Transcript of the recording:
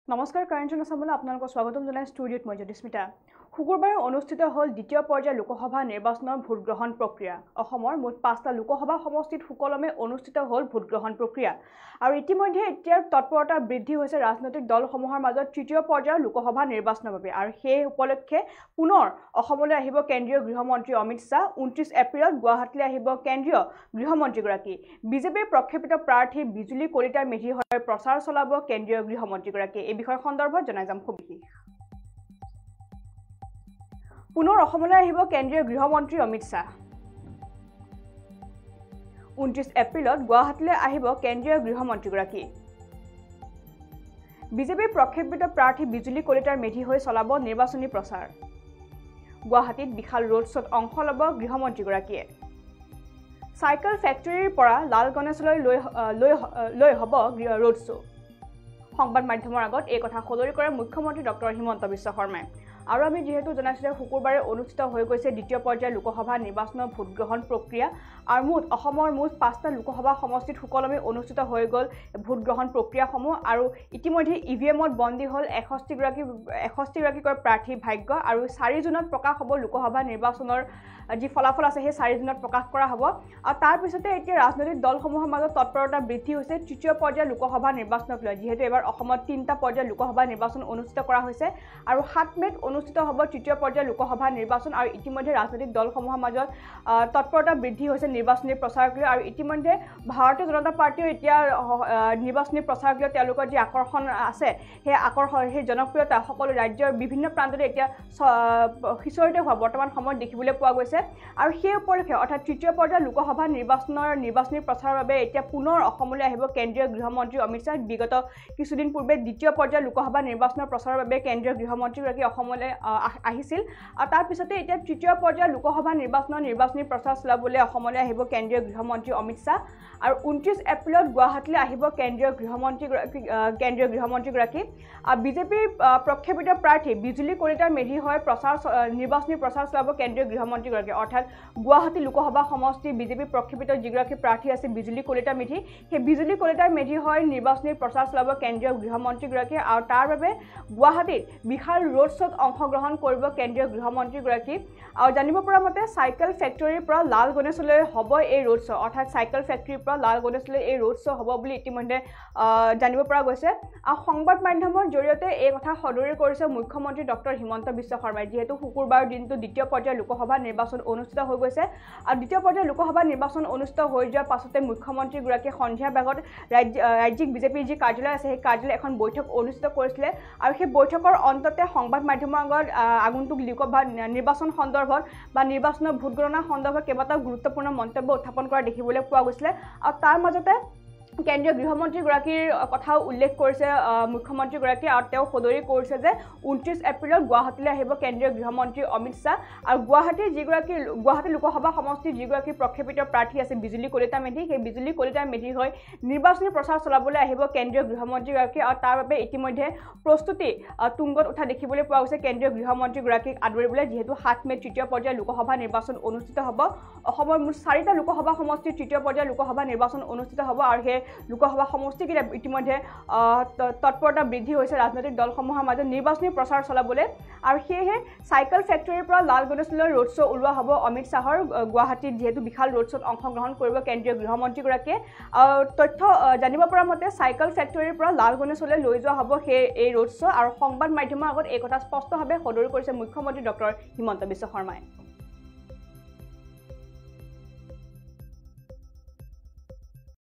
নমস্কাৰ কাৰেঞ্চন আসামলৈ আপোনালোকক স্বাগতম জনাই ষ্টুডিঅ'ত মই জ্যোতিস্মিতা শুকুৰবাৰে অনুষ্ঠিত হ'ল দ্বিতীয় পৰ্যায়ৰ লোকসভা নিৰ্বাচনৰ ভোট গ্ৰহণ প্ৰক্ৰিয়া অসমৰ মুঠ 5টা লোকসভা সমষ্টিত সুকলমে অনুষ্ঠিত হ'ল ভোট গ্ৰহণ প্ৰক্ৰিয়া আৰু ইতিমধ্যে এতিয়া তৎপৰতা বৃদ্ধি হৈছে ৰাজনৈতিক দলসমূহৰ মাজত তৃতীয় পৰ্যায়ৰ লোকসভা নিৰ্বাচনৰ বাবে আৰু সেই উপলক্ষে পুনৰ অসমলৈ আহিব কেন্দ্ৰীয় গৃহমন্ত্ৰী অমিত শাহ 29 এপ্ৰিলত গুৱাহাটীলৈ আহিব কেন্দ্ৰীয় গৃহমন্ত্ৰীগৰাকী বিজেপিৰ প্ৰক্ষেপিত প্ৰাৰ্থী বিজুলী কলিতাৰ মেধিৰ হৈ প্ৰচাৰ চলাব কেন্দ্ৰীয় গৃহমন্ত্ৰীগৰাকী এই বিষয় সন্দৰ্ভত জনাই যাম সবিশেষ পুনৰ অসমলৈ আহিব কেন্দ্ৰীয় গৃহমন্ত্ৰী অমিত শাহ 29 এপ্ৰিলত গুৱাহাটীলৈ আহিব কেন্দ্ৰীয় গৃহমন্ত্ৰীগৰাকী বিজেপিৰ প্ৰক্ষেপিত প্ৰাৰ্থী বিজুলী কলিতাৰ মেধি হৈ চলাব নিৰ্বাচনী প্ৰচাৰ গুৱাহাটীত বিশাল ৰোড শ্ব'ত অংশ ল'ব গৃহমন্ত্ৰীগৰাকীয়ে চাইকেল ফেক্টৰীৰ পৰা লাল গণেশলৈ লৈ হ'ব ৰোড শ্ব' সংবাদ মাধ্যমৰ আগত এই কথা সদৰি কৰে মুখ্যমন্ত্ৰী ডক্টৰ হিমন্ত বিশ্ব শৰ্মাই আৰু আমি যেহেতু জনাইছো শুকুৰবাৰে অনুষ্ঠিত হৈ গৈছে দ্বিতীয় পৰ্যায়ৰ লোকসভা নিৰ্বাচনৰ ভোট গ্ৰহণ প্ৰক্ৰিয়া আৰু অসমৰ মুঠ 5টা লোকসভা সমষ্টিত সুকলমে অনুষ্ঠিত হৈ গ'ল ভোট গ্ৰহণ প্ৰক্ৰিয়াসমূহ আৰু ইতিমধ্যে ইভিএমত বন্দী হ'ল 61 গৰাকীকৈ প্ৰাৰ্থীৰ ভাগ্য আৰু 4 জুনত প্ৰকাশ হ'ব লোকসভা নিৰ্বাচনৰ যি ফলাফল আছে সেই 4 জুনত প্ৰকাশ কৰা হ'ব আৰু তাৰ পিছতে এতিয়া ৰাজনৈতিক দলসমূহৰ মাজত তৎপৰতা বৃদ্ধি হৈছে তৃতীয় পৰ্যায়ৰ লোকসভা নিৰ্বাচনক লৈ যেহেতু এবাৰ অসমত 3টা পৰ্যায়ৰ লোকসভা নিৰ্বাচন অনুষ্ঠিত কৰা হৈছে আৰু 7 মেত অনুষ্ঠিত হ'ব তৃতীয় পৰ্যায়ৰ লোকসভা নিৰ্বাচন আৰু ইতিমধ্যে ৰাজনৈতিক দলসমূহৰ মাজত তৎপৰতা বৃদ্ধি হৈছে নিৰ্বাচনী প্ৰচাৰক লৈ আৰু ইতিমধ্যে ভাৰতীয় জনতা পাৰ্টিও এতিয়া নিৰ্বাচনী প্ৰচাৰক লৈ তেওঁলোকৰ যি আকৰ্ষণ আছে সেই জনপ্ৰিয়তা সকলো ৰাজ্যৰ বিভিন্ন প্ৰান্ততে এতিয়া সিঁচৰিত হোৱা বৰ্তমান সময়ত দেখিবলৈ পোৱা গৈছে আৰু সেই উপলক্ষে অৰ্থাৎ তৃতীয় পৰ্যায়ৰ লোকসভা নিৰ্বাচনী প্ৰচাৰৰ বাবে এতিয়া পুনৰ অসমলৈ আহিব কেন্দ্ৰীয় গৃহমন্ত্ৰী অমিত শাহ বিগত কিছুদিন পূৰ্বে দ্বিতীয় পৰ্যায়ৰ লোকসভা নিৰ্বাচনৰ প্ৰচাৰৰ বাবে কেন্দ্ৰীয় গৃহমন্ত্ৰীগৰাকী অসমলৈ আহিছিল আৰু তাৰ পিছতে এতিয়া তৃতীয় পৰ্যায়ৰ লোকসভা নিৰ্বাচনৰ নিৰ্বাচনী প্ৰচাৰ চলাবলৈ অসমলৈ আহিব কেন্দ্ৰীয় গৃহমন্ত্ৰী অমিত শাহ আৰু 29 এপ্ৰিলত গুৱাহাটীলৈ আহিব কেন্দ্ৰীয় গৃহমন্ত্ৰীগৰাকী বিজেপিৰ প্ৰক্ষেপিত প্ৰাৰ্থী বিজুলী কলিতাৰ মেধি হৈ নিৰ্বাচনী প্ৰচাৰ চলাব কেন্দ্ৰীয় গৃহমন্ত্ৰীগৰাকী অৰ্থাৎ গুৱাহাটী লোকসভা সমষ্টি বিজেপিৰ প্ৰক্ষেপিত যিগৰাকী প্ৰাৰ্থী আছে বিজুলী কলিতাৰ মেধি সেই বিজুলী কলিতাৰ মেধি হৈ নিৰ্বাচনী প্ৰচাৰ চলাব কেন্দ্ৰীয় গৃহমন্ত্ৰীগৰাকী আৰু তাৰ বাবে গুৱাহাটীত বিশাল ৰোড শ্ব'ত অংশগ্ৰহণ কৰিব কেন্দ্ৰীয় গৃহমন্ত্ৰীগৰাকী আৰু জানিব পৰা মতে চাইকেল ফেক্টৰীৰ পৰা লাল গণেশলৈ হ'ব এই ৰোড শ্ব' অৰ্থাৎ চাইকেল ফেক্টৰীৰ পৰা লাল গণেশলৈ এই ৰোড শ্ব' হ'ব বুলি ইতিমধ্যে জানিব পৰা গৈছে আৰু সংবাদ মাধ্যমৰ জৰিয়তে এই কথা সদৰি কৰিছে মুখ্যমন্ত্ৰী ডক্টৰ হিমন্ত বিশ্ব শৰ্মাই যিহেতু শুকুৰবাৰৰ দিনটো দ্বিতীয় পৰ্যায়ৰ লোকসভা নিৰ্বাচন অনুষ্ঠিত হৈ গৈছে আৰু দ্বিতীয় পৰ্যায়ৰ লোকসভা নিৰ্বাচন অনুষ্ঠিত হৈ যোৱাৰ পাছতে মুখ্যমন্ত্ৰীগৰাকীয়ে সন্ধিয়া ভাগত ৰাজ্যিক বিজেপিৰ যি কাৰ্যালয় আছে সেই কাৰ্যালয় এখন বৈঠক অনুষ্ঠিত কৰিছিলে আৰু সেই বৈঠকৰ অন্ততে সংবাদ মাধ্যমৰ আগত আগন্তুক লোকসভা নিৰ্বাচন সন্দৰ্ভত বা নিৰ্বাচনৰ ভোট গণনা সন্দৰ্ভত কেইবাটাও গুৰুত্বপূৰ্ণ মন্তব্য উত্থাপন কৰা দেখিবলৈ পোৱা গৈছিলে আৰু তাৰ মাজতে কেন্দ্ৰীয় গৃহমন্ত্ৰীগৰাকীৰ কথাও উল্লেখ কৰিছে মুখ্যমন্ত্ৰীগৰাকীয়ে আৰু তেওঁ সদৰি কৰিছে যে 29 এপ্ৰিলত গুৱাহাটীলৈ আহিব কেন্দ্ৰীয় গৃহমন্ত্ৰী অমিত শাহ আৰু গুৱাহাটী লোকসভা সমষ্টিৰ যিগৰাকী প্ৰক্ষেপিত প্ৰাৰ্থী আছে বিজুলী কলিতা মেধি সেই বিজুলী কলিতা মেধি হৈ নিৰ্বাচনী প্ৰচাৰ চলাবলৈ আহিব কেন্দ্ৰীয় গৃহমন্ত্ৰীগৰাকী আৰু তাৰ বাবে ইতিমধ্যে প্ৰস্তুতি তুংগত উঠা দেখিবলৈ পোৱা গৈছে কেন্দ্ৰীয় গৃহমন্ত্ৰীগৰাকীক আদৰিবলৈ যিহেতু 7 মেত তৃতীয় পৰ্যায়ৰ লোকসভা নিৰ্বাচন অনুষ্ঠিত হ'ব অসমৰ মুঠ 4টা লোকসভা সমষ্টিৰ তৃতীয় পৰ্যায়ৰ লোকসভা নিৰ্বাচন অনুষ্ঠিত হ'ব আৰু সেই লোকসভা সমষ্টিকেইটা ইতিমধ্যে তৎপৰতা বৃদ্ধি হৈছে ৰাজনৈতিক দলসমূহৰ মাজত নিৰ্বাচনী প্ৰচাৰ চলাবলৈ আৰু সেয়েহে চাইকেল ফেক্টৰীৰ পৰা লাল গণেশলৈ ৰোড শ্ব' ওলোৱা হ'ব অমিত শাহৰ গুৱাহাটীত যিহেতু বিশাল ৰোড শ্ব'ত অংশগ্ৰহণ কৰিব কেন্দ্ৰীয় গৃহমন্ত্ৰীগৰাকীয়ে তথ্য জানিব পৰা মতে চাইকেল ফেক্টৰীৰ পৰা লাল গণেশলৈ লৈ যোৱা হ'ব এই ৰোড শ্ব' আৰু সংবাদ মাধ্যমৰ আগত এই কথা স্পষ্টভাৱে সদৰি কৰিছে মুখ্যমন্ত্ৰী ডক্টৰ হিমন্ত বিশ্ব শৰ্মাই